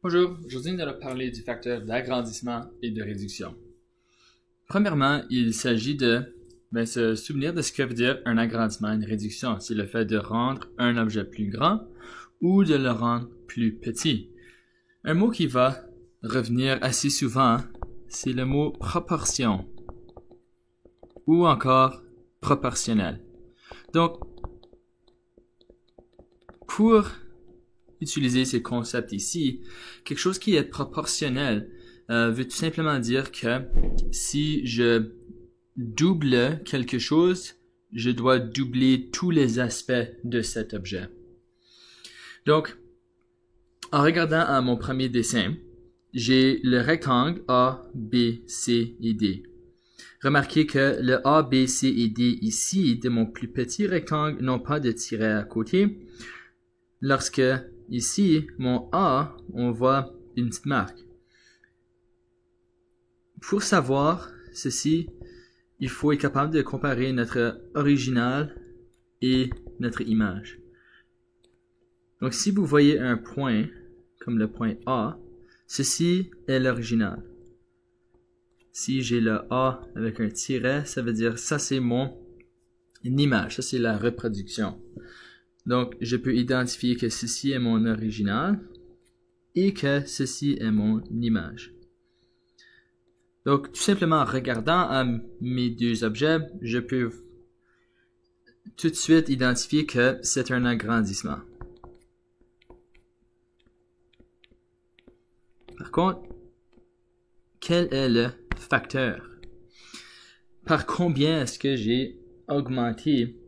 Bonjour, aujourd'hui nous allons parler du facteur d'agrandissement et de réduction. Premièrement, il s'agit de se souvenir de ce que veut dire un agrandissement et une réduction. C'est le fait de rendre un objet plus grand ou de le rendre plus petit. Un mot qui va revenir assez souvent, c'est le mot proportion ou encore proportionnel. Donc, pour utiliser ces concepts ici, quelque chose qui est proportionnel veut tout simplement dire que si je double quelque chose, je dois doubler tous les aspects de cet objet. Donc, en regardant à mon premier dessin, j'ai le rectangle A, B, C et D. Remarquez que le A, B, C et D ici, de mon plus petit rectangle, n'ont pas de tiret à côté. Lorsque ici, mon A, on voit une petite marque. Pour savoir ceci, il faut être capable de comparer notre original et notre image. Donc si vous voyez un point, comme le point A, ceci est l'original. Si j'ai le A avec un tiret, ça veut dire ça c'est mon image, ça c'est la reproduction. Donc je peux identifier que ceci est mon original et que ceci est mon image. Donc, tout simplement en regardant mes deux objets, je peux tout de suite identifier que c'est un agrandissement. Par contre, quel est le facteur? Par combien est-ce que j'ai augmenté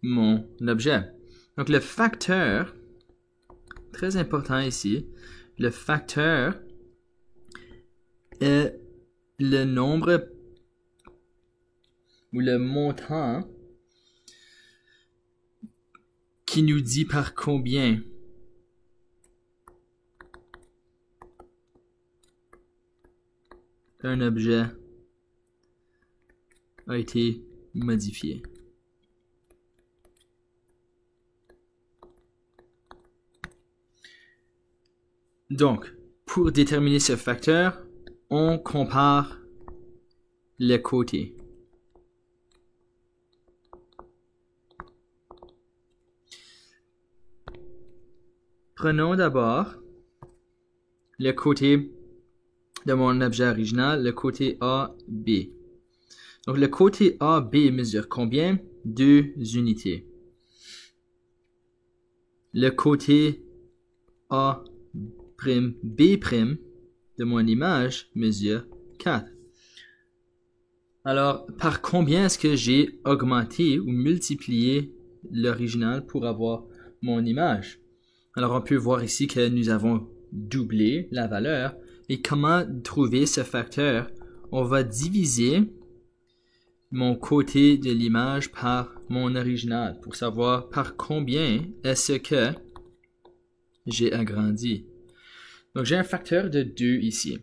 mon objet? Donc, le facteur, très important ici, le facteur est le nombre ou le montant qui nous dit par combien un objet a été modifié. Donc, pour déterminer ce facteur, on compare les côtés. Prenons d'abord le côté de mon objet original, le côté AB. Donc le côté AB mesure combien? 2 unités. Le côté A', B' de mon image mesure 4. Alors, par combien est-ce que j'ai augmenté ou multiplié l'original pour avoir mon image? Alors, on peut voir ici que nous avons doublé la valeur. Et comment trouver ce facteur? On va diviser mon côté de l'image par mon original pour savoir par combien est-ce que j'ai agrandi. Donc, j'ai un facteur de 2 ici.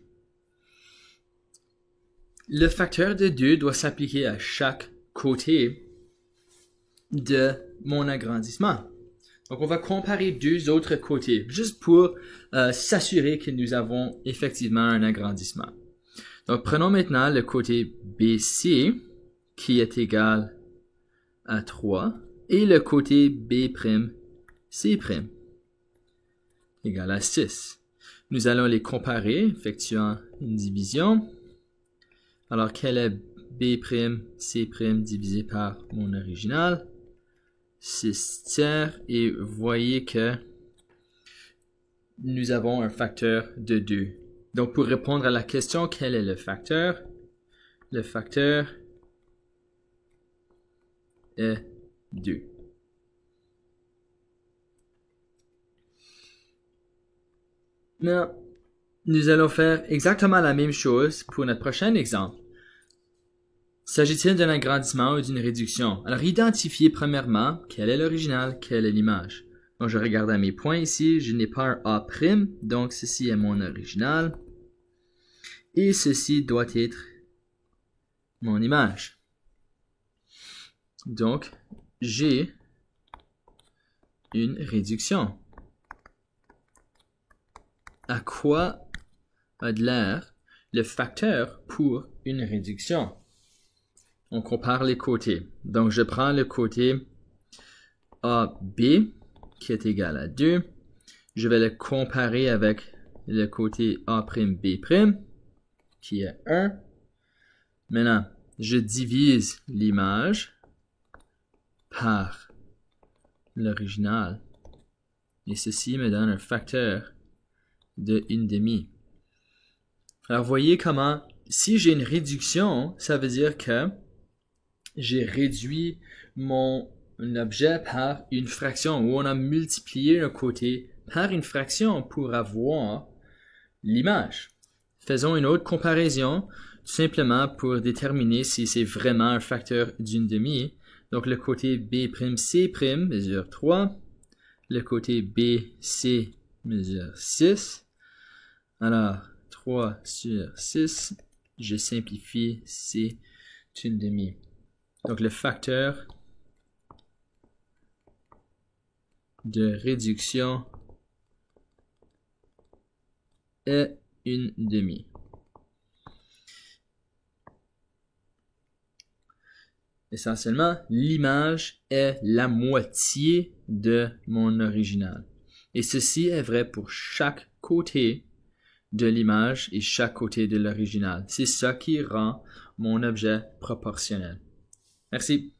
Le facteur de 2 doit s'appliquer à chaque côté de mon agrandissement. Donc, on va comparer deux autres côtés, juste pour s'assurer que nous avons effectivement un agrandissement. Donc, prenons maintenant le côté BC, qui est égal à 3, et le côté B'C', égal à 6. Nous allons les comparer, effectuant une division. Alors, quel est B'C' divisé par mon original? 6 tiers, et voyez que nous avons un facteur de 2. Donc, pour répondre à la question, quel est le facteur? Le facteur est 2. Maintenant, nous allons faire exactement la même chose pour notre prochain exemple. S'agit-il d'un agrandissement ou d'une réduction? Alors, identifiez premièrement quel est l'original, quelle est l'image. Donc, je regarde à mes points ici, je n'ai pas un A', donc ceci est mon original. Et ceci doit être mon image. Donc, j'ai une réduction. à quoi a de l'air le facteur pour une réduction. On compare les côtés. Donc, je prends le côté AB qui est égal à 2. Je vais le comparer avec le côté A'B' qui est 1. Maintenant, je divise l'image par l'original. Et ceci me donne un facteur de 1/2. Alors, voyez comment, si j'ai une réduction, ça veut dire que j'ai réduit mon objet par une fraction, où on a multiplié un côté par une fraction pour avoir l'image. Faisons une autre comparaison, tout simplement pour déterminer si c'est vraiment un facteur d'1/2. Donc, le côté B'C' mesure 3. Le côté BC mesure 6. Alors, 3 sur 6, je simplifie, c'est 1/2. Donc, le facteur de réduction est 1/2. Essentiellement, l'image est la moitié de mon original. Et ceci est vrai pour chaque côté de l'image et chaque côté de l'original. C'est ça qui rend mon objet proportionnel. Merci.